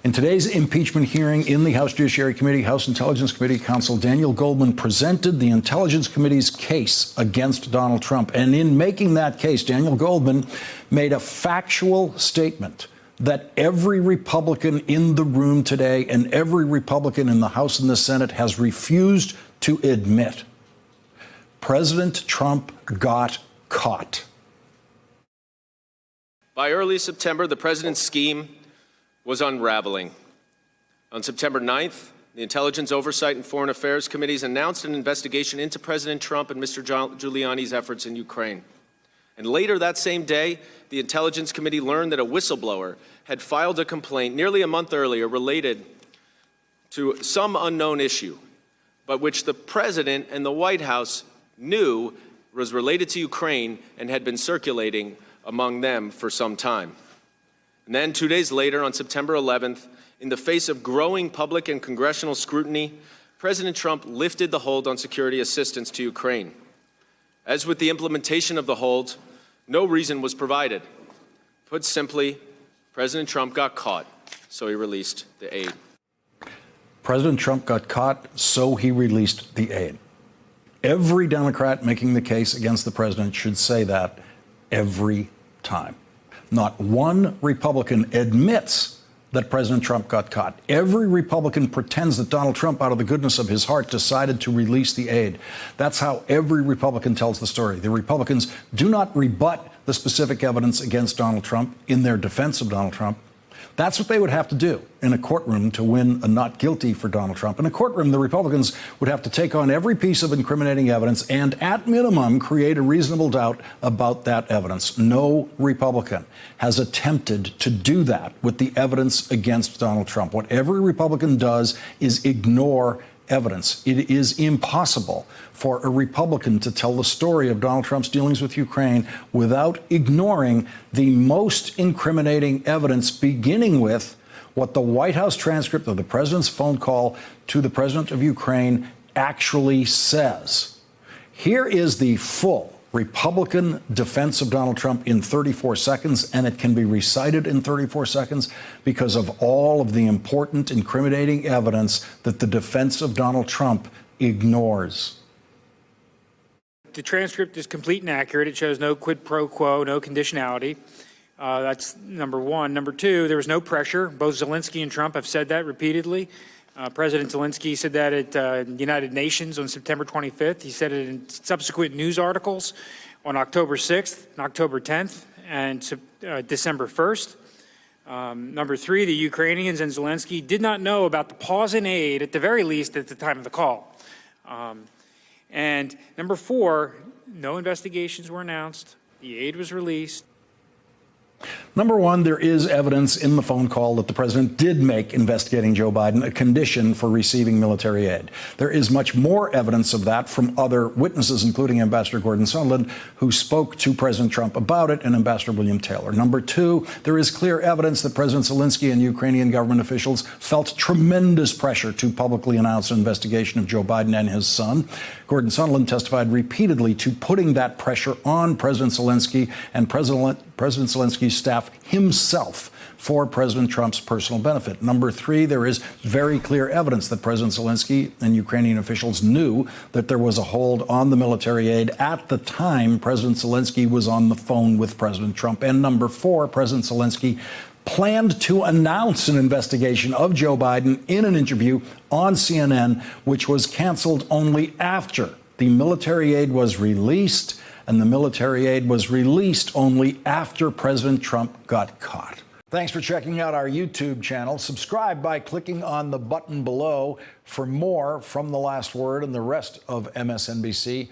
In today's impeachment hearing in the House Judiciary Committee, House Intelligence Committee counsel Daniel Goldman presented the Intelligence Committee's case against Donald Trump. And in making that case, Daniel Goldman made a factual statement that every Republican in the room today and every Republican in the House and the Senate has refused to admit. President Trump got caught. By early September, the president's scheme was unraveling. On September 9th, the Intelligence Oversight and Foreign Affairs Committees announced an investigation into President Trump and Mr. Giuliani's efforts in Ukraine. And later that same day, the Intelligence Committee learned that a whistleblower had filed a complaint nearly a month earlier related to some unknown issue, but which the president and the White House knew was related to Ukraine and had been circulating among them for some time. And then 2 days later, on September 11th, in the face of growing public and congressional scrutiny, President Trump lifted the hold on security assistance to Ukraine. As with the implementation of the hold, no reason was provided. Put simply, President Trump got caught, so he released the aid. President Trump got caught, so he released the aid. Every Democrat making the case against the president should say that every time. Not one Republican admits that President Trump got caught. Every Republican pretends that Donald Trump, out of the goodness of his heart, decided to release the aid. That's how every Republican tells the story. The Republicans do not rebut the specific evidence against Donald Trump in their defense of Donald Trump. That's what they would have to do in a courtroom to win a not guilty for Donald Trump. In a courtroom, the Republicans would have to take on every piece of incriminating evidence and, at minimum, create a reasonable doubt about that evidence. No Republican has attempted to do that with the evidence against Donald Trump. What every Republican does is ignore evidence. It is impossible for a Republican to tell the story of Donald Trump's dealings with Ukraine without ignoring the most incriminating evidence, beginning with what the White House transcript of the president's phone call to the president of Ukraine actually says. Here is the full Republican defense of Donald Trump in 34 seconds, and it can be recited in 34 seconds because of all of the important incriminating evidence that the defense of Donald Trump ignores. The transcript is complete and accurate. It shows no quid pro quo, no conditionality. That's number one. Number two, there was no pressure. Both Zelensky and Trump have said that repeatedly. President Zelensky said that at the United Nations on September 25th. He said it in subsequent news articles on October 6th and October 10th and December 1st. Number three, the Ukrainians and Zelensky did not know about the pause in aid, at the very least, at the time of the call. And number four, no investigations were announced. The aid was released. Number one, there is evidence in the phone call that the president did make investigating Joe Biden a condition for receiving military aid. There is much more evidence of that from other witnesses, including Ambassador Gordon Sondland, who spoke to President Trump about it, and Ambassador William Taylor. Number two, there is clear evidence that President Zelensky and Ukrainian government officials felt tremendous pressure to publicly announce an investigation of Joe Biden and his son. Gordon Sondland testified repeatedly to putting that pressure on President Zelensky and President Zelensky's staff himself for President Trump's personal benefit. Number three, there is very clear evidence that President Zelensky and Ukrainian officials knew that there was a hold on the military aid at the time President Zelensky was on the phone with President Trump. And number four, President Zelensky planned to announce an investigation of Joe Biden in an interview on CNN, which was canceled only after the military aid was released. And the military aid was released only after President Trump got caught. Thanks for checking out our YouTube channel. Subscribe by clicking on the button below for more from The Last Word and the rest of MSNBC.